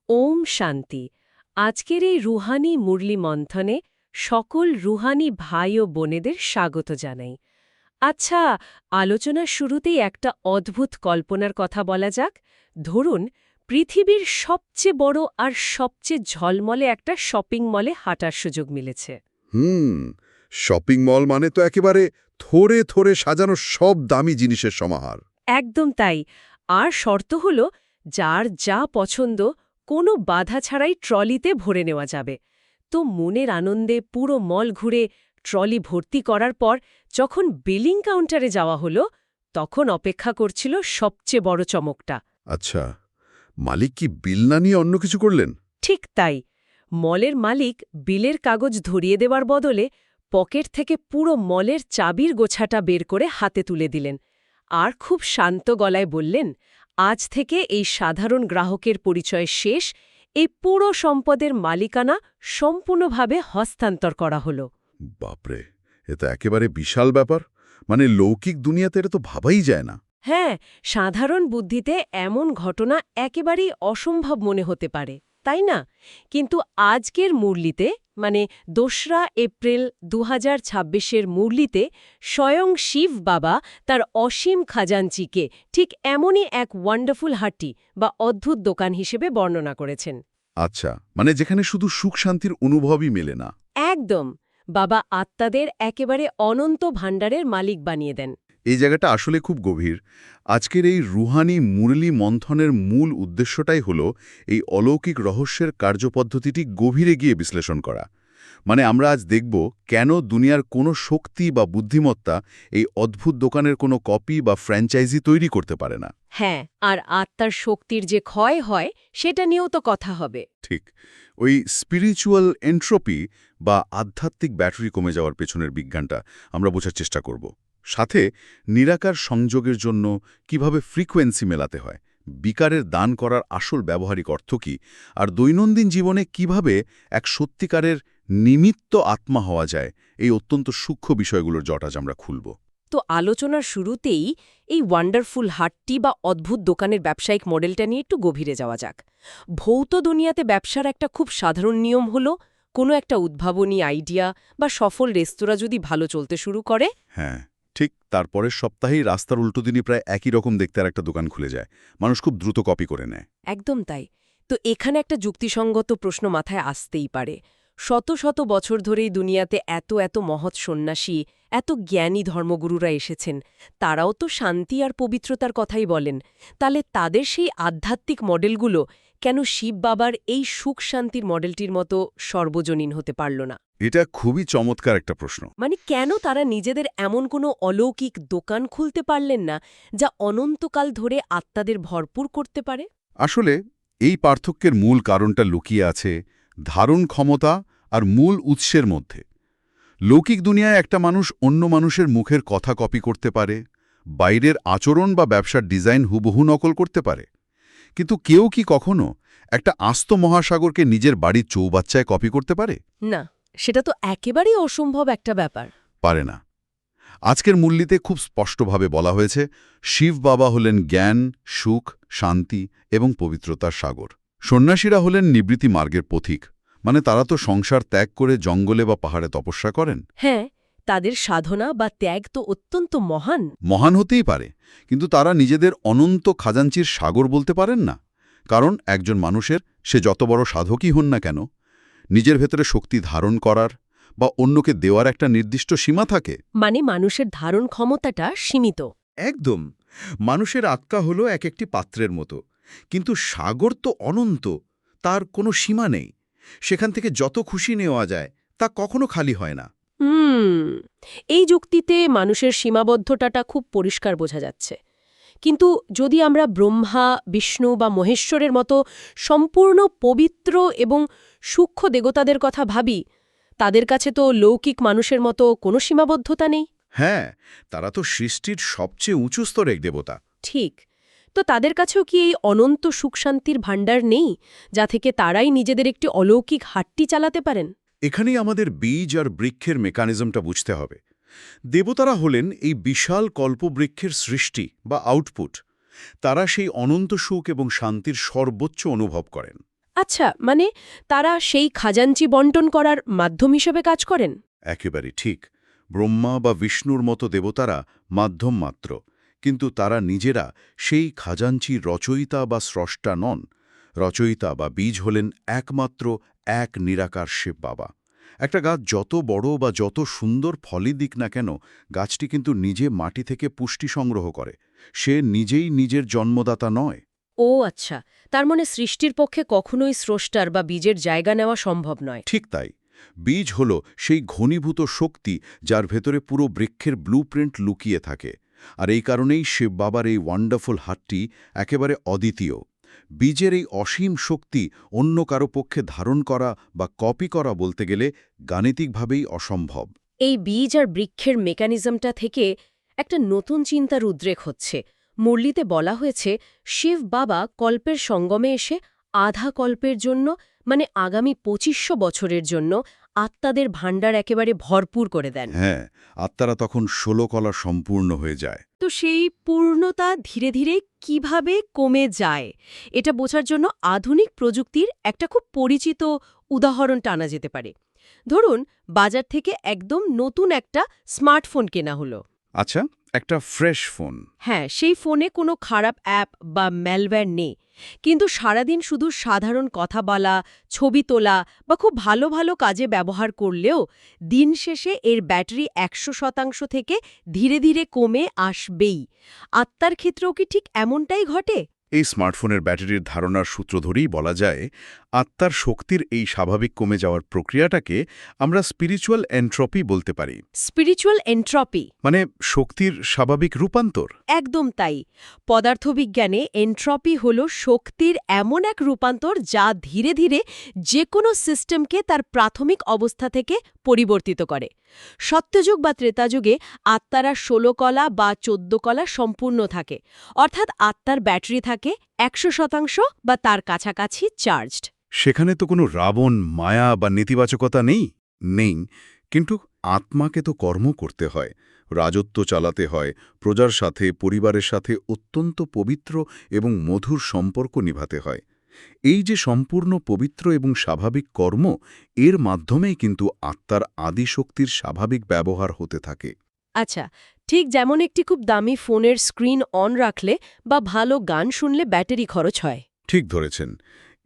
ওম শান্তি। আজকের এই রুহানি মুরলি মন্থনে সকল রুহানি ভাই ও বোনেদের স্বাগত জানাই। আচ্ছা, আলোচনার শুরুতেই একটা অদ্ভুত কল্পনার কথা বলা যাক। ধরুন, পৃথিবীর সবচেয়ে বড় আর সবচেয়ে ঝলমলে একটা শপিং মলে হাঁটার সুযোগ মিলেছে। হুম শপিং মল মানে তো একেবারে থরে থরে সাজানো সব দামি জিনিসের সমাহার। একদম তাই। আর শর্ত হল, যার যা পছন্দ কোনো বাধা ছাড়াই ট্রলিতে ভরে নেওয়া যাবে। তো মনের আনন্দে পুরো মল ঘুরে ট্রলি ভর্তি করার পর যখন বিলিং কাউন্টারে যাওয়া হলো, তখন অপেক্ষা করছিল সবচেয়ে বড় চমকটা। আচ্ছা, মালিক কি বিল না নিয়ে অন্য কিছু করলেন? ঠিক তাই। মলের মালিক বিলের কাগজ ধরিয়ে দেওয়ার বদলে পকেট থেকে পুরো মলের চাবির গোছাটা বের করে হাতে তুলে দিলেন। আর খুব শান্ত গলায় বললেন, আজ থেকে এই সাধারণ গ্রাহকের পরিচয় শেষ, এই পুরো সম্পদের মালিকানা সম্পূর্ণভাবে হস্তান্তর করা হলো। বাপরে, এ তো একেবারে বিশাল ব্যাপার। মানে লৌকিক দুনিয়াতে এটা তো ভাবাই যায় না। হ্যাঁ, সাধারণ বুদ্ধিতে এমন ঘটনা একেবারেই অসম্ভব মনে হতে পারে, তাই না? কিন্তু আজকের মুরলিতে, মানে ২রা এপ্রিল ২০২৬-এর মুরলিতে, স্বয়ং শিব বাবা তার অসীম খাজাঞ্চিকে ঠিক এমনই এক ওয়ান্ডারফুল হাট্টি বা অদ্ভুত দোকান হিসেবে বর্ণনা করেছেন। আচ্ছা, মানে যেখানে শুধু সুখ শান্তির অনুভবই মেলে না। একদম। বাবা আত্মাদের একেবারে অনন্ত ভাণ্ডারের মালিক বানিয়ে দেন। এই জায়গাটা আসলে খুব গভীর। আজকের এই রুহানি মুরলি মন্থনের মূল উদ্দেশ্যটাই হলো এই অলৌকিক রহস্যের কার্যপদ্ধতিটি গভীরে গিয়ে বিশ্লেষণ করা। মানে আমরা আজ দেখব কেন দুনিয়ার কোনো শক্তি বা বুদ্ধিমত্তা এই অদ্ভুত দোকানের কোনো কপি বা ফ্র্যাঞ্চাইজি তৈরি করতে পারে না। হ্যাঁ, আর আত্মার শক্তির যে ক্ষয় হয় সেটা নিয়েও তো কথা হবে। ঠিক, ওই স্পিরিচুয়াল এন্ট্রপি বা আধ্যাত্মিক ব্যাটারি কমে যাওয়ার পেছনের বিজ্ঞানটা আমরা বোঝার চেষ্টা করব। সাথে নিরাকার সংযোগের জন্য কিভাবে ফ্রিকোয়েন্সি মেলাতে হয়, বিকারের দান করার আসল ব্যবহারিক অর্থ কী, আর দৈনন্দিন জীবনে কিভাবে এক সত্যিকারের নিমিত্ত আত্মা হওয়া যায়, এই অত্যন্ত সূক্ষ্ম বিষয়গুলোর জটাজ আমরা খুলব। তো আলোচনার শুরুতেই এই ওয়ান্ডারফুল হাটটি বা অদ্ভুত দোকানের ব্যবসায়িক মডেলটা নিয়ে একটু গভীরে যাওয়া যাক। ভৌত দুনিয়াতে ব্যবসার একটা খুব সাধারণ নিয়ম হলো, কোনো একটা উদ্ভাবনী আইডিয়া বা সফল রেস্তোরাঁ যদি ভালো চলতে শুরু করে, হ্যাঁ, ঠিক তারপরের সপ্তাহেই রাস্তার উল্টো দিনই প্রায় একই রকম দেখতে আর একটা দোকান খুলে যায়। মানুষ খুব দ্রুত কপি করে নেয়। একদম তাই। তো এখানে একটা যুক্তিসঙ্গত প্রশ্ন মাথায় আসতেই পারে। শত শত বছর ধরেই দুনিয়াতে এত এত মহৎ সন্ন্যাসী, এত জ্ঞানী ধর্মগুরুরা এসেছেন, তারাও তো শান্তি আর পবিত্রতার কথাই বলেন। তাহলে তাদের সেই আধ্যাত্মিক মডেলগুলো কেন শিব বাবার এই সুখ শান্তির মডেলটির মতো সর্বজনীন হতে পারল না? এটা খুবই চমৎকার একটা প্রশ্ন। মানে কেন তারা নিজেদের এমন কোনো অলৌকিক দোকান খুলতে পারলেন না, যা অনন্তকাল ধরে আত্মাদের ভরপুর করতে পারে? আসলে এই পার্থক্যের মূল কারণটা লুকিয়ে আছে ধারণ ক্ষমতা আর মূল উৎসের মধ্যে। লৌকিক দুনিয়ায় একটা মানুষ অন্য মানুষের মুখের কথা কপি করতে পারে, বাইরের আচরণ বা ব্যবসার ডিজাইন হুবহু নকল করতে পারে। কিন্তু কেউ কি কখনো একটা আস্ত মহাসাগরকে নিজের বাড়ির চৌবাচ্চায় কপি করতে পারে? না, সেটা তো একেবারেই অসম্ভব একটা ব্যাপার। পারে না। আজকের মূল্যতে খুব স্পষ্টভাবে বলা হয়েছে শিব বাবা হলেন জ্ঞান, সুখ, শান্তি এবং পবিত্রতার সাগর। সন্ন্যাসীরা হলেন নিবৃত্তি মার্গের পথিক, মানে তারা তো সংসার ত্যাগ করে জঙ্গলে বা পাহাড়ে তপস্যা করেন। হ্যাঁ, তাদের সাধনা বা ত্যাগ তো অত্যন্ত মহান। মহান হতেই পারে, কিন্তু তারা নিজেদের অনন্ত খাজাঞ্চির সাগর বলতে পারেন না। কারণ একজন মানুষের, সে যত বড় সাধকই হন না কেন, নিজের ভেতরে শক্তি ধারণ করার বা অন্যকে দেওয়ার একটা নির্দিষ্ট সীমা থাকে। মানে মানুষের ধারণ ক্ষমতাটা সীমিত। একদম। মানুষের আত্মা হলো এক একটি পাত্রের মতো, কিন্তু সাগর তো অনন্ত, তার কোনো সীমা নেই। সেখান থেকে যত খুশি নেওয়া যায় তা কখনো খালি হয় না। হুম, এই যুক্তিতে মানুষের সীমাবদ্ধতাটা খুব পরিষ্কার বোঝা যাচ্ছে। কিন্তু যদি আমরা ব্রহ্মা, বিষ্ণু বা মহেশ্বরের মতো সম্পূর্ণ পবিত্র এবং সূক্ষ্ম দেবতাদের কথা ভাবি, তাদের কাছে তো লৌকিক মানুষের মতো কোনো সীমাবদ্ধতা নেই। হ্যাঁ, তারা তো সৃষ্টির সবচেয়ে উঁচু স্তরের দেবতা। ঠিক। তো তাদের কাছেও কি এই অনন্ত সুখশান্তির ভাণ্ডার নেই, যা থেকে তারাই নিজেদের একটি অলৌকিক হাট্টি চালাতে পারেন? এখানেই আমাদের বীজ আর বৃক্ষের মেকানিজমটা বুঝতে হবে। দেবতারা হলেন এই বিশাল কল্পবৃক্ষের সৃষ্টি বা আউটপুট। তারা সেই অনন্ত সুখ এবং শান্তির সর্বোচ্চ অনুভব করেন। আচ্ছা, মানে তারা সেই খাজাঞ্চি বন্টন করার মাধ্যম হিসেবে কাজ করেন? একেবারে ঠিক। ব্রহ্মা বা বিষ্ণুর মতো দেবতারা মাধ্যম মাত্র, কিন্তু তারা নিজেরা সেই খাজাঞ্চির রচয়িতা বা স্রষ্টা নন। রচয়িতা বা বীজ হলেন একমাত্র এক নিরাকার শিব বাবা। একটা গাছ যত বড় বা যত সুন্দর ফলই দিক না কেন, গাছটি কিন্তু নিজে মাটি থেকে পুষ্টি সংগ্রহ করে। সে নিজেই নিজের জন্মদাতা নয়। ও আচ্ছা, তার মানে সৃষ্টির পক্ষে কখনোই স্রষ্টার বা বীজের জায়গা নেওয়া সম্ভব নয়। ঠিক তাই। বীজ হল সেই ঘনীভূত শক্তি যার ভেতরে পুরো বৃক্ষের ব্লুপ্রিন্ট লুকিয়ে থাকে। আর এই কারণেই শিব বাবার এই ওয়ান্ডারফুল হাতটি একেবারে অদ্বিতীয়। বীজের এই অসীম শক্তি অন্য কারো পক্ষে ধারণ করা বা কপি করা বলতে গেলে গাণিতিকভাবেই অসম্ভব। এই বীজ আর বৃক্ষের মেকানিজমটা থেকে একটা নতুন চিন্তার উদ্রেক হচ্ছে। মুরলিতে বলা হয়েছে শিব বাবা কল্পের সঙ্গমে এসে আধা কল্পের জন্য, মানে আগামী ২৫০০ বছরের জন্য আত্মাদের ভাণ্ডার একেবারে ভরপুর করে দেন। হ্যাঁ, আত্মারা তখন ১৬ কলা সম্পূর্ণ হয়ে যায়। তো সেই পূর্ণতা ধীরে ধীরে কিভাবে কমে যায়, এটা বোঝার জন্য আধুনিক প্রযুক্তির একটা খুব পরিচিত উদাহরণ টানা যেতে পারে। ধরুন, বাজার থেকে একদম নতুন একটা স্মার্টফোন কেনা হলো। আচ্ছা, একটা ফ্রেশ ফোন। হ্যাঁ, সেই ফোনে কোনো খারাপ অ্যাপ বা ম্যালওয়্যার নেই, কিন্তু সারাদিন শুধু সাধারণ কথা বলা, ছবি তোলা বা খুব ভালো ভালো কাজে ব্যবহার করলেও দিন শেষে এর ব্যাটারি ১০০% থেকে ধীরে ধীরে কমে আসবেই। আত্মার ক্ষেত্রেও কি ঠিক এমনটাই ঘটে? এই স্মার্টফোনের ব্যাটারির ধারণার সূত্র ধরেই বলা যায়, আত্মার শক্তির এই স্বাভাবিক কমে যাওয়ার প্রক্রিয়াটাকে আমরা স্পিরিচুয়াল এন্ট্রপি বলতে পারি। Spiritual entropy? মানে শক্তির স্বাভাবিক রূপান্তর। একদম তাই। পদার্থবিজ্ঞানে এন্ট্রপি হল শক্তির এমন এক রূপান্তর যা ধীরে ধীরে যে কোনো সিস্টেমকে তার প্রাথমিক অবস্থা থেকে পরিবর্তিত করে। সত্যযুগ বা ত্রেতাযুগে আত্মারা ১৬ কলা বা ১৪ কলা সম্পূর্ণ থাকে, অর্থাৎ আত্মার ব্যাটারি থাকে ১০০% বা তার কাছাকাছি চার্জড। সেখানে তো কোনো রাবণ, মায়া বা নেতিবাচকতা নেই। নেই, কিন্তু আত্মাকে তো কর্ম করতে হয়, রাজত্ব চালাতে হয়, প্রজার সাথে, পরিবারের সাথে অত্যন্ত পবিত্র এবং মধুর সম্পর্ক নিভাতে হয়। এই যে সম্পূর্ণ পবিত্র এবং স্বাভাবিক কর্ম, এর মাধ্যমেই কিন্তু আত্মার আদিশক্তির স্বাভাবিক ব্যবহার হতে থাকে। আচ্ছা, ঠিক যেমন একটি খুব দামি ফোনের স্ক্রিন অন রাখলে বা ভালো গান শুনলে ব্যাটারি খরচ হয়। ঠিক ধরেছেন।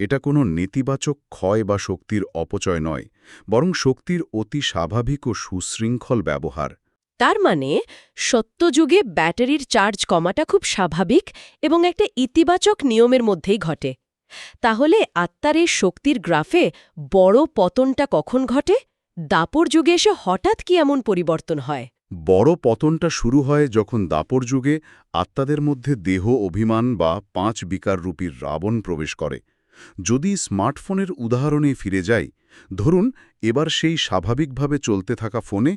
এটা কোনো নেতিবাচক ক্ষয় বা শক্তির অপচয় নয়, বরং শক্তির অতি স্বাভাবিক ও সুশৃঙ্খল ব্যবহার। তার মানে সত্যযুগে ব্যাটারির চার্জ কমাটা খুব স্বাভাবিক এবং একটা ইতিবাচক নিয়মের মধ্যেই ঘটে। তাহলে আত্মার এই শক্তির গ্রাফে বড় পতনটা কখন ঘটে? দাপর যুগে এসে হঠাৎ কি এমন পরিবর্তন হয়? বড় পতনটা শুরু হয় যখন দাপর যুগে আত্মাদের মধ্যে দেহ অভিমান বা ৫ বিকাররূপীর রাবণ প্রবেশ করে। যদি স্মার্টফোনের উদাহরণে ফিরে যাই, ধরুন এবার সেই স্বাভাবিকভাবে চলতে থাকা ফোনে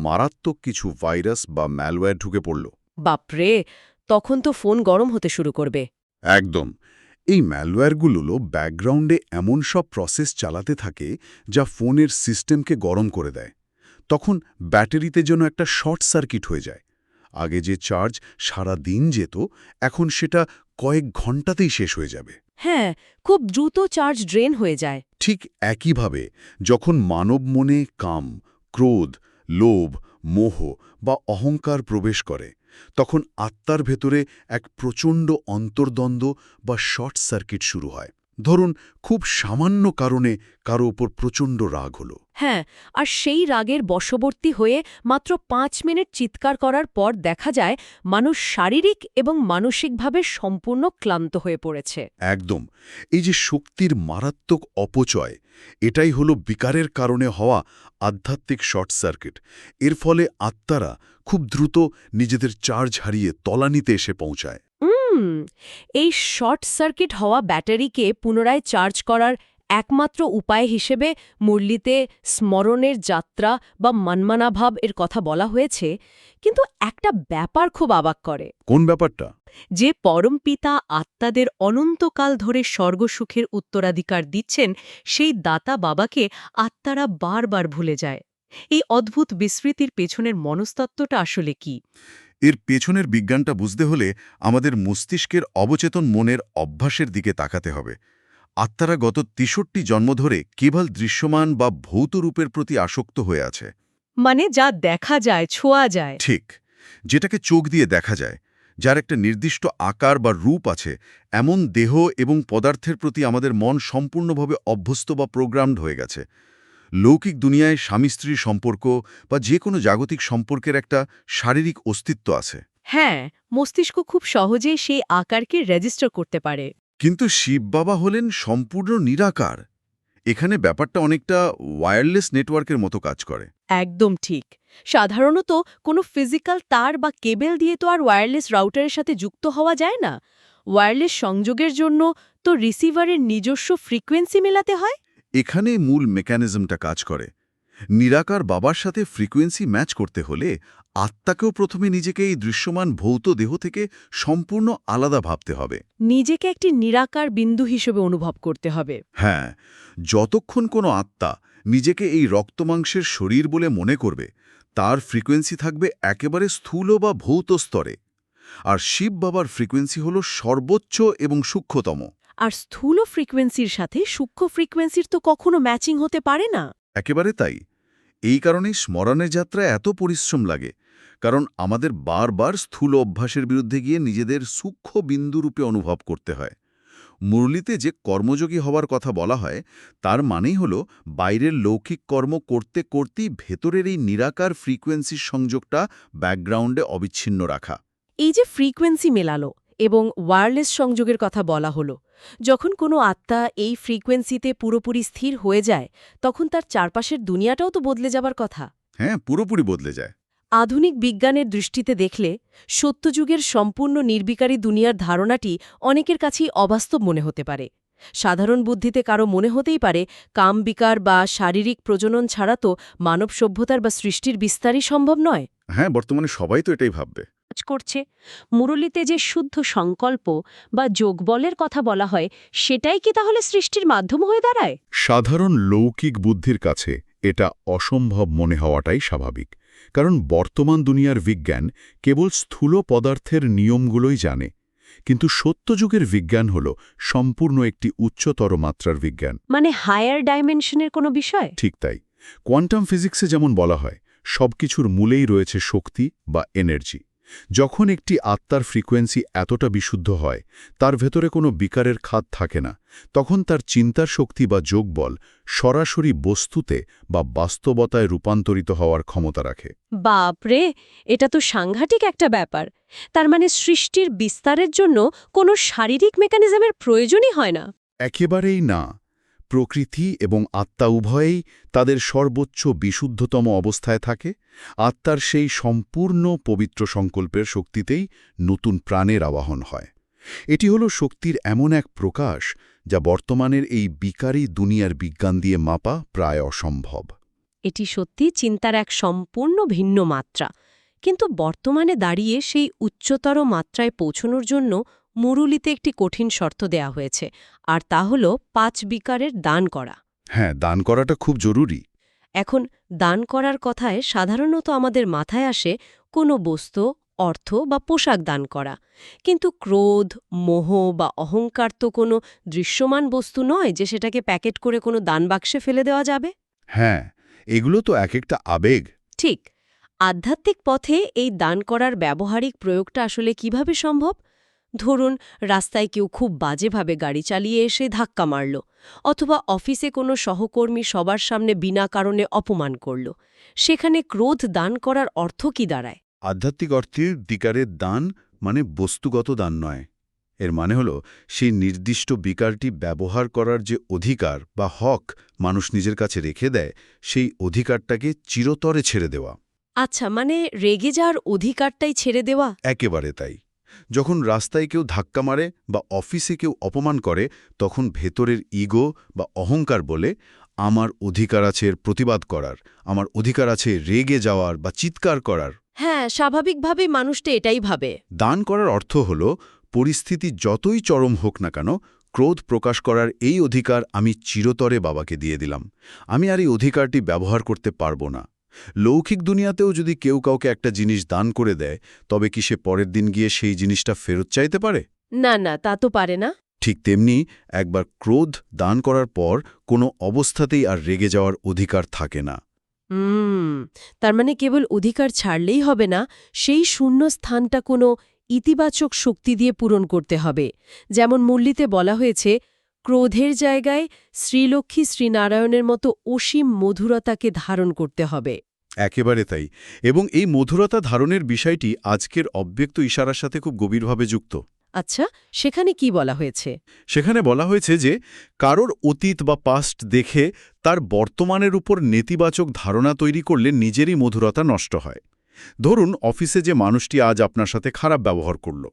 মারাত্মক কিছু ভাইরাস বা ম্যালওয়্যার ঢুকে পড়ল। বাপরে, তখন তো ফোন গরম হতে শুরু করবে। একদম। এই ম্যালওয়্যারগুলো ব্যাকগ্রাউন্ডে এমন সব প্রসেস চালাতে থাকে যা ফোনের সিস্টেমকে গরম করে দেয়। তখন ব্যাটারিতে যেন একটা শর্ট সার্কিট হয়ে যায়। আগে যে চার্জ সারা দিন যেত, এখন সেটা কয়েক ঘন্টাতেই শেষ হয়ে যাবে। হ্যাঁ, খুব দ্রুত চার্জ ড্রেন হয়ে যায়। ঠিক একইভাবে যখন মানব মনে কাম, ক্রোধ, লোভ, মোহ বা অহংকার প্রবেশ করে, তখন আত্মার ভেতরে এক প্রচণ্ড অন্তর্দ্বন্দ্ব বা শর্ট সার্কিট শুরু হয়। ধরুন খুব সামান্য কারণে কারো ওপর প্রচণ্ড রাগ হলো। হ্যাঁ, আর সেই রাগের বশবর্তী হয়ে মাত্র ৫ মিনিট চিৎকার করার পর দেখা যায় মানুষ শারীরিক এবং মানসিকভাবে সম্পূর্ণ ক্লান্ত হয়ে পড়েছে। একদম। এই যে শক্তির মারাত্মক অপচয়, এটাই হলো বিকারের কারণে হওয়া আধ্যাত্মিক শর্ট সার্কিট। এর ফলে আত্মারা খুব দ্রুত নিজেদের চার্জ হারিয়ে তলানিতে এসে পৌঁছায়। এই শর্ট সার্কিট হওয়া ব্যাটারিকে পুনরায় চার্জ করার একমাত্র উপায় হিসেবে মুরলিতে স্মরণের যাত্রা বা মনমনাভাব এর কথা বলা হয়েছে, কিন্তু একটা ব্যাপার খুব অবাক করে। কোন ব্যাপারটা? যে পরমপিতা আত্মাদের অনন্তকাল ধরে স্বর্গসুখের উত্তরাধিকার দিচ্ছেন, সেই দাতা বাবাকে আত্মারা বারবার ভুলে যায়। এই অদ্ভুত বিস্মৃতির পেছনের মনস্তত্ত্বটা আসলে কি? এর পেছনের বিজ্ঞানটা বুঝতে হলে আমাদের মস্তিষ্কের অবচেতন মনের অভ্যাসের দিকে তাকাতে হবে। আত্মারা গত ৬৩ জন্ম ধরে কেবল দৃশ্যমান বা ভৌত রূপের প্রতি আসক্ত হয়ে আছে। মানে যা দেখা যায়, ছোঁয়া যায়। ঠিক, যেটাকে চোখ দিয়ে দেখা যায়, যার একটা নির্দিষ্ট আকার বা রূপ আছে, এমন দেহ এবং পদার্থের প্রতি আমাদের মন সম্পূর্ণভাবে অভ্যস্ত বা প্রোগ্রামড হয়ে গেছে। লৌকিক দুনিয়ায় স্বামী-স্ত্রীর সম্পর্ক বা যে কোনো জাগতিক সম্পর্কের একটা শারীরিক অস্তিত্ব আছে। হ্যাঁ, মস্তিষ্ক খুব সহজেই সেই আকারকে রেজিস্টার করতে পারে। কিন্তু শিব বাবা হলেন সম্পূর্ণ নিরাকার। এখানে ব্যাপারটা অনেকটা ওয়্যারলেস নেটওয়ার্কের মতো কাজ করে। একদম ঠিক। সাধারণত কোনো ফিজিক্যাল তার বা কেবেল দিয়ে তো আর ওয়্যারলেস রাউটারের সাথে যুক্ত হওয়া যায় না। ওয়্যারলেস সংযোগের জন্য তো রিসিভারের নিজস্ব ফ্রিকোয়েন্সি মেলাতে হয়। এখানে মূল মেকানিজমটা কাজ করে। নিরাকার বাবার সাথে ফ্রিকোয়েন্সি ম্যাচ করতে হলে আত্মাকেও প্রথমে নিজেকে এই দৃশ্যমান ভৌত দেহ থেকে সম্পূর্ণ আলাদা ভাবতে হবে। নিজেকে একটি নিরাকার বিন্দু হিসেবে অনুভব করতে হবে। হ্যাঁ, যতক্ষণ কোনো আত্মা নিজেকে এই রক্তমাংসের শরীর বলে মনে করবে, তার ফ্রিকোয়েন্সি থাকবে একেবারে স্থূল বা ভৌত স্তরে। আর শিব বাবার ফ্রিকোয়েন্সি হল সর্বোচ্চ এবং সূক্ষ্মতম। আর স্থূল ফ্রিকোয়েন্সির সাথে সূক্ষ্ম ফ্রিকোয়েন্সির তো কখনো ম্যাচিং হতে পারে না। একেবারে তাই। এই কারণেই স্মরণের যাত্রায় এত পরিশ্রম লাগে, কারণ আমাদের বারবার স্থূল অভ্যাসের বিরুদ্ধে গিয়ে নিজেদের সূক্ষ্ম বিন্দুরূপে অনুভব করতে হয়। মুরলিতে যে কর্মযোগী হওয়ার কথা বলা হয়, তার মানেই হল বাইরের লৌকিক কর্ম করতে করতেই ভেতরের এই নিরাকার ফ্রিকোয়েন্সির সংযোগটা ব্যাকগ্রাউন্ডে অবিচ্ছিন্ন রাখা। এই যে ফ্রিকোয়েন্সি মেলালো এবং ওয়্যারলেস সংযোগের কথা বলা হলো, যখন কোনো আত্মা এই ফ্রিকোয়েন্সিতে পুরোপুরি স্থির হয়ে যায়, তখন তার চারপাশের দুনিয়াটাও তো বদলে যাবার কথা। হ্যাঁ, পুরোপুরি বদলে যায়। আধুনিক বিজ্ঞানের দৃষ্টিতে দেখলে সত্যযুগের সম্পূর্ণ নির্বিকারী দুনিয়ার ধারণাটি অনেকের কাছেই অবাস্তব মনে হতে পারে। সাধারণ বুদ্ধিতে কারো মনে হতেই পারে কাম বিকার বা শারীরিক প্রজনন ছাড়া তো মানব সভ্যতার বা সৃষ্টির বিস্তারই সম্ভব নয়। হ্যাঁ, বর্তমানে সবাই তো এটাই ভাববে। করছে মুরলীতে যে শুদ্ধ সংকল্প বা যোগবলের কথা বলা হয়, সেটাই কি তাহলে সৃষ্টির মাধ্যম হয়ে দাঁড়ায়? সাধারণ লৌকিক বুদ্ধির কাছে এটা অসম্ভব মনে হওয়াটাই স্বাভাবিক, কারণ বর্তমান দুনিয়ার বিজ্ঞান কেবল স্থূল পদার্থের নিয়মগুলোই জানে। কিন্তু সত্যযুগের বিজ্ঞান হল সম্পূর্ণ একটি উচ্চতর মাত্রার বিজ্ঞান। মানে হায়ার ডাইমেনশনের কোনো বিষয়? ঠিক তাই। কোয়ান্টাম ফিজিক্সে যেমন বলা হয়, সবকিছুর মূলেই রয়েছে শক্তি বা এনার্জি। যখন একটি আত্মার ফ্রিকোয়েন্সি এতটা বিশুদ্ধ হয়, তার ভেতরে কোনো বিকারের খাত থাকে না, তখন তার চিন্তার শক্তি বা যোগবল সরাসরি বস্তুতে বা বাস্তবতায় রূপান্তরিত হওয়ার ক্ষমতা রাখে। বাপরে, এটা তো সাংঘাতিক একটা ব্যাপার। তার মানে সৃষ্টির বিস্তারের জন্য কোনো শারীরিক মেকানিজমের প্রয়োজনই হয় না? একেবারেই না। প্রকৃতি এবং আত্মা উভয়েই তাদের সর্বোচ্চ বিশুদ্ধতম অবস্থায় থাকে। আত্মার সেই সম্পূর্ণ পবিত্র সংকল্পের শক্তিতেই নতুন প্রাণের আবাহন হয়। এটি হল শক্তির এমন এক প্রকাশ যা বর্তমানের এই বিকারী দুনিয়ার বিজ্ঞান দিয়ে মাপা প্রায় অসম্ভব। এটি সত্যি চিন্তার এক সম্পূর্ণ ভিন্ন মাত্রা। কিন্তু বর্তমানে দাঁড়িয়ে সেই উচ্চতর মাত্রায় পৌঁছনোর জন্য মুরুলিতে একটি কঠিন শর্ত দেয়া হয়েছে, আর তা হল 5 বিকারের দান করা। হ্যাঁ, দান করাটা খুব জরুরি। এখন দান করার কথায় সাধারণত আমাদের মাথায় আসে কোনো বস্তু, অর্থ বা পোশাক দান করা। কিন্তু ক্রোধ, মোহ বা অহংকার তো কোনো দৃশ্যমান বস্তু নয় যে সেটাকে প্যাকেট করে কোনো দান বাক্সে ফেলে দেওয়া যাবে। হ্যাঁ, এগুলো তো এক একটা আবেগ। ঠিক। আধ্যাত্মিক পথে এই দান করার ব্যবহারিক প্রয়োগটা আসলে কিভাবে সম্ভব? ধরুন, রাস্তায় কেউ খুব বাজেভাবে গাড়ি চালিয়ে এসে ধাক্কা মারল, অথবা অফিসে কোনো সহকর্মী সবার সামনে বিনা কারণে অপমান করল। সেখানে ক্রোধ দান করার অর্থ কি দাঁড়ায়? আধ্যাত্মিক অর্থে বিকারের দান মানে বস্তুগত দান নয়। এর মানে হল সেই নির্দিষ্ট বিকারটি ব্যবহার করার যে অধিকার বা হক মানুষ নিজের কাছে রেখে দেয়, সেই অধিকারটাকে চিরতরে ছেড়ে দেওয়া। আচ্ছা, মানে রেগে যাওয়ার অধিকারটাই ছেড়ে দেওয়া? একেবারে তাই। যখন রাস্তায় কেউ ধাক্কা মারে বা অফিসে কেউ অপমান করে, তখন ভেতরের ইগো বা অহংকার বলে, আমার অধিকার আছে এর প্রতিবাদ করার, আমার অধিকার আছে রেগে যাওয়ার বা চিৎকার করার। হ্যাঁ, স্বাভাবিকভাবেই মানুষটা এটাই ভাবে। দান করার অর্থ হল পরিস্থিতি যতই চরম হোক না কেন, ক্রোধ প্রকাশ করার এই অধিকার আমি চিরতরে বাবাকে দিয়ে দিলাম। আমি আর এই অধিকারটি ব্যবহার করতে পারবো না। লৌকিক দুনিয়াতেও যদি কেউ কাউকে একটা জিনিস দান করে দেয়, তবে কি সে পরের দিন গিয়ে সেই জিনিসটা ফেরত চাইতে পারে? না, না, তা তো পারে না। ঠিক তেমনি একবার ক্রোধ দান করার পর কোনো অবস্থাতেই আর রেগে যাওয়ার অধিকার থাকে না। তার মানে কেবল অধিকার ছাড়লেই হবে না, সেই শূন্য স্থানটা কোনো ইতিবাচক শক্তি দিয়ে পূরণ করতে হবে। যেমন মুরলিতে বলা হয়েছে, ক্রোধের জায়গায় শ্রীলক্ষ্মী শ্রীনারায়ণের মতো অসীম মধুরতাকে ধারণ করতে হবে। একেবারে তাই। এবং এই মধুরতা ধারণের বিষয়টি আজকের অব্যক্ত ইশারার সাথে খুব গভীরভাবে যুক্ত। আচ্ছা, সেখানে কি বলা হয়েছে? সেখানে বলা হয়েছে যে কারোর অতীত বা পাস্ট দেখে তার বর্তমানের উপর নেতিবাচক ধারণা তৈরি করলে নিজেরই মধুরতা নষ্ট হয়। ধরুন, অফিসে যে মানুষটি আজ আপনার সাথে খারাপ ব্যবহার করল,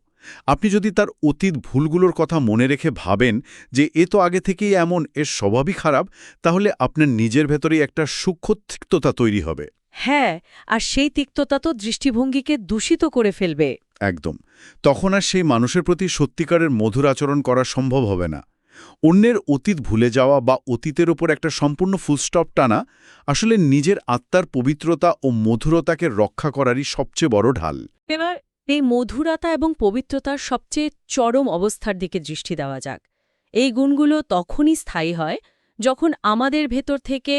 আপনি যদি তার অতীত ভুলগুলোর কথা মনে রেখে ভাবেন যে এ তো আগে থেকেই এমন, এর স্বভাবই খারাপ, তাহলে আপনার নিজের ভেতরেই একটা সূক্ষ্ম তিক্ততা তৈরি হবে। হ্যাঁ, আর সেই তিক্ততা তো দৃষ্টিভঙ্গিকে দূষিত করে ফেলবে। একদম। তখন আর সেই মানুষের প্রতি সত্যিকারের মধুর আচরণ করা সম্ভব হবে না। অন্যের অতীত ভুলে যাওয়া বা অতীতের ওপর একটা সম্পূর্ণ ফুলস্টপ টানা আসলে নিজের আত্মার পবিত্রতা ও মধুরতাকে রক্ষা করারই সবচেয়ে বড় ঢাল। এবার এই মধুরতা এবং পবিত্রতার সবচেয়ে চরম অবস্থার দিকে দৃষ্টি দেওয়া যাক। এই গুণগুলো তখনই স্থায়ী হয় যখন আমাদের ভেতর থেকে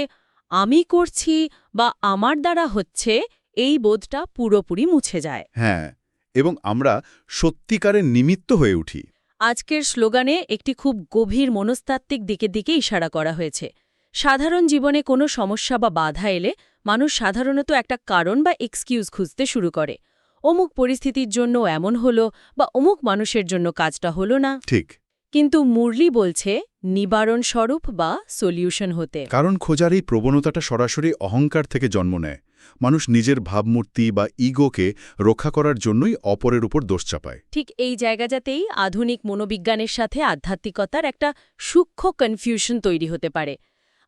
আমি করছি বা আমার দ্বারা হচ্ছে এই বোধটা পুরোপুরি মুছে যায়। হ্যাঁ, এবং আমরা সত্যিকারের নিমিত্ত হয়ে উঠি। আজকের স্লোগানে একটি খুব গভীর মনস্তাত্ত্বিক দিকের দিকে ইশারা করা হয়েছে। সাধারণ জীবনে কোনো সমস্যা বা বাধা এলে মানুষ সাধারণত একটা কারণ বা এক্সকিউজ খুঁজতে শুরু করে। অমুক পরিস্থিতির জন্য এমন হলো বা অমুক মানুষের জন্য কাজটা হলো না। ঠিক। কিন্তু মুরলি বলছে নিবারণ স্বরূপ বা সলিউশন হতে। কারণ খোঁজার এই প্রবণতাটা সরাসরি অহংকার থেকে জন্ম নেয়। মানুষ নিজের ভাবমূর্তি বা ইগোকে রক্ষা করার জন্যই অপরের উপর দোষ চাপায়। ঠিক এই জায়গাটাতেই আধুনিক মনোবিজ্ঞানের সাথে আধ্যাত্মিকতার একটা সূক্ষ্ম কনফিউশন তৈরি হতে পারে।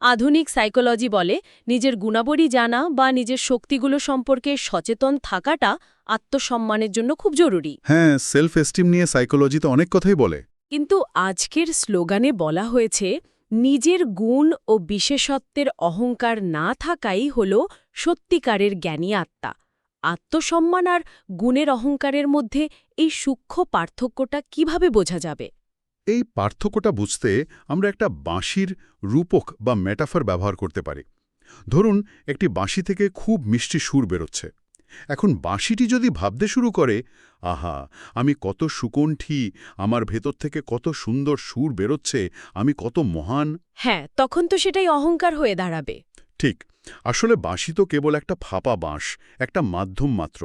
আধুনিক সাইকোলজি বলে নিজের গুণাবলী জানা বা নিজের শক্তিগুলো সম্পর্কে সচেতন থাকাটা আত্মসম্মানের জন্য খুব জরুরি। হ্যাঁ, সেলফ এস্টিম নিয়ে সাইকোলজিতে অনেক কথাই বলে। কিন্তু আজকের স্লোগানে বলা হয়েছে নিজের গুণ ও বিশেষত্বের অহংকার না থাকাই হল সত্যিকারের জ্ঞানী আত্মা। আত্মসম্মান আর গুণের অহংকারের মধ্যে এই সূক্ষ্ম পার্থক্যটা কিভাবে বোঝা যাবে? এই পার্থক্যটা বুঝতে আমরা একটা বাঁশির রূপক বা মেটাফর ব্যবহার করতে পারি। ধরুন, একটি বাঁশি থেকে খুব মিষ্টি সুর বেরোচ্ছে। এখন বাঁশিটি যদি ভাবতে শুরু করে, আহা, আমি কত সুকণ্ঠী, আমার ভেতর থেকে কত সুন্দর সুর বেরোচ্ছে, আমি কত মহান। হ্যাঁ, তখন তো সেটাই অহংকার হয়ে দাঁড়াবে। ঠিক। আসলে বাঁশি তো কেবল একটা ফাঁপা বাঁশ, একটা মাধ্যম মাত্র।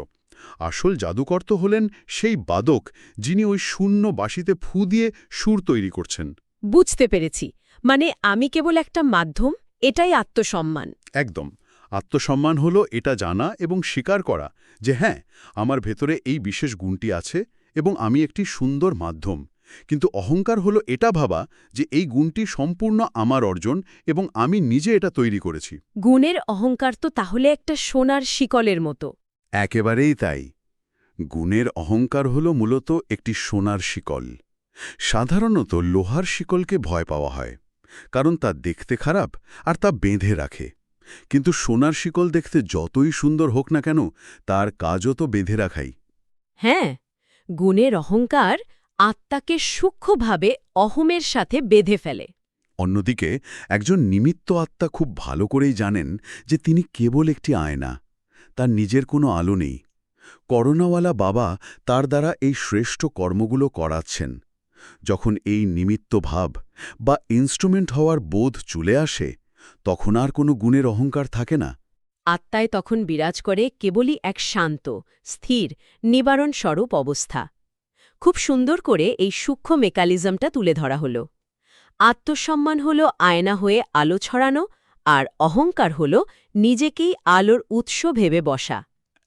আসল জাদুকর তো হলেন সেই বাদক, যিনি ওই শূন্য বাঁশিতে ফু দিয়ে সুর তৈরি করছেন। বুঝতে পেরেছি, মানে আমি কেবল একটা মাধ্যম, এটাই আত্মসম্মান। একদম। আত্মসম্মান হলো এটা জানা এবং স্বীকার করা যে হ্যাঁ, আমার ভেতরে এই বিশেষ গুণটি আছে এবং আমি একটি সুন্দর মাধ্যম। কিন্তু অহংকার হলো এটা ভাবা যে এই গুণটি সম্পূর্ণ আমার অর্জন এবং আমি নিজে এটা তৈরি করেছি। গুণের অহংকার তো তাহলে একটা সোনার শিকলের মতো। একেবারেই তাই। গুণের অহংকার হলো মূলত একটি সোনার শিকল। সাধারণত লোহার শিকলকে ভয় পাওয়া হয়, কারণ তা দেখতে খারাপ আর তা বেঁধে রাখে। কিন্তু সোনার শিকল দেখতে যতই সুন্দর হোক না কেন, তার কাজও তো বেঁধে রাখাই। হ্যাঁ, গুণের অহংকার আত্মাকে সূক্ষ্মভাবে অহমের সাথে বেঁধে ফেলে। অন্যদিকে একজন নিমিত্ত আত্মা খুব ভালো করেই জানেন যে তিনি কেবল একটি আয়না, তার নিজের কোনো আলো নেই। করোনাওয়ালা বাবা তার দ্বারা এই শ্রেষ্ঠ কর্মগুলো করাচ্ছেন। যখন এই নিমিত্ত ভাব বা ইনস্ট্রুমেন্ট হওয়ার বোধ চলে আসে, তখন আর কোনো গুণের অহংকার থাকে না। আত্মায় তখন বিরাজ করে কেবলই এক শান্ত, স্থির, নিবারণ স্বরূপ অবস্থা। খুব সুন্দর করে এই সূক্ষ্ম মেকানিজমটা তুলে ধরা হল। আত্মসম্মান হল আয়না হয়ে আলো ছড়ানো, আর অহংকার হল নিজেকেই আলোর উৎস ভেবে বসা।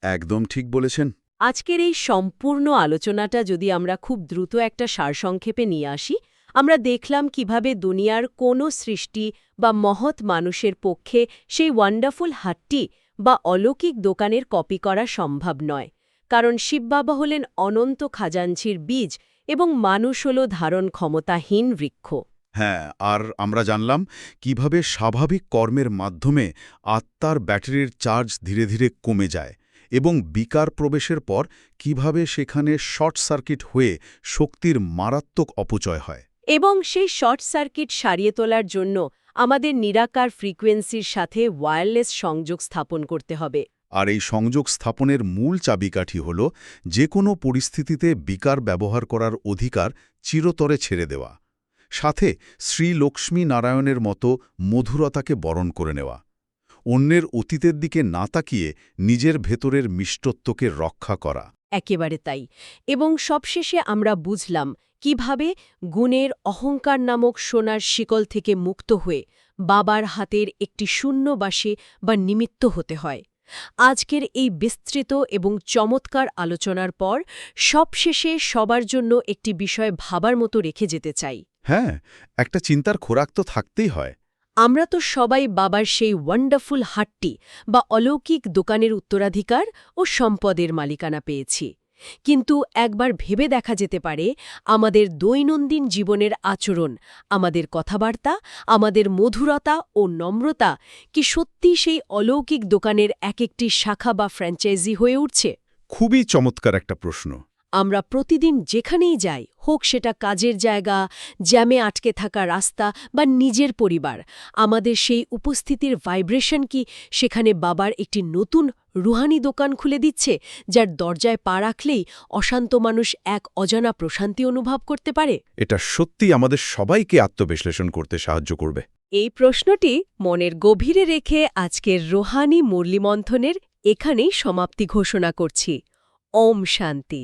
একদম ঠিক বলেছেন। আজকের এই সম্পূর্ণ আলোচনাটা যদি আমরা খুব দ্রুত একটা সারসংক্ষেপে নিয়ে আসি, আমরা দেখলাম কিভাবে দুনিয়ার কোনো সৃষ্টি বা মহৎ মানুষের পক্ষে সেই ওয়ান্ডারফুল হাটটি বা অলৌকিক দোকানের কপি করা সম্ভব নয়, কারণ শিববাবা হলেন অনন্ত খাজাঞ্চির বীজ এবং মানুষ হল ধারণ ক্ষমতাহীন বৃক্ষ। হ্যাঁ, আর আমরা জানলাম কিভাবে স্বাভাবিক কর্মের মাধ্যমে আত্মার ব্যাটারির চার্জ ধীরে ধীরে কমে যায় এবং বিকার প্রবেশের পর কিভাবে সেখানে শর্ট সার্কিট হয়ে শক্তির মারাত্মক অপচয় হয়। এবং সেই শর্ট সার্কিট সারিয়ে তোলার জন্য আমাদের নিরাকার ফ্রিকোয়েন্সির সাথে ওয়্যারলেস সংযোগ স্থাপন করতে হবে। আর এই সংযোগ স্থাপনের মূল চাবিকাঠি হল যে কোনো পরিস্থিতিতে বিকার ব্যবহার করার অধিকার চিরতরে ছেড়ে দেওয়া, সাথে শ্রী লক্ষ্মী নারায়ণের মতো মধুরতাকে বরণ করে নেওয়া, অন্যের অতীতের দিকে না তাকিয়ে নিজের ভেতরের মিষ্টত্বকে রক্ষা করা। একেবারে তাই। এবং সবশেষে আমরা বুঝলাম কিভাবে গুণের অহংকার নামক সোনার শিকল থেকে মুক্ত হয়ে বাবার হাতের একটি শূন্য বাসে বা নিমিত্ত হতে হয়। আজকের এই বিস্তৃত এবং চমৎকার আলোচনার পর সবশেষে সবার জন্য একটি বিষয় ভাবার মতো রেখে যেতে চাই। হ্যাঁ, একটা চিন্তার খোরাক তো থাকতেই হয়। আমরা তো সবাই বাবার সেই ওয়ান্ডারফুল হাটটি বা অলৌকিক দোকানের উত্তরাধিকার ও সম্পদের মালিকানা পেয়েছি। কিন্তু একবার ভেবে দেখা যেতে পারে আমাদের দৈনন্দিন জীবনের আচরণ, আমাদের কথাবার্তা, আমাদের মধুরতা ও নম্রতা কি সত্যি সেই অলৌকিক দোকানের এক একটি শাখা বা ফ্র্যাঞ্চাইজি হয়ে উঠছে? খুবই চমৎকার একটা প্রশ্ন। আমরা প্রতিদিন যেখানেই যাই, হোক সেটা কাজের জায়গা, জ্যামে আটকে থাকা রাস্তা বা নিজের পরিবার, আমাদের সেই উপস্থিতির ভাইব্রেশন কি সেখানে বাবার একটি নতুন রুহানি দোকান খুলে দিচ্ছে, যার দরজায় পা রাখলেই অশান্ত মানুষ এক অজানা প্রশান্তি অনুভব করতে পারে? এটা সত্যি আমাদের সবাইকে আত্মবিশ্লেষণ করতে সাহায্য করবে। এই প্রশ্নটি মনের গভীরে রেখে আজকের রুহানি মুরলীমন্থনের এখানেই সমাপ্তি ঘোষণা করছি। ওম শান্তি।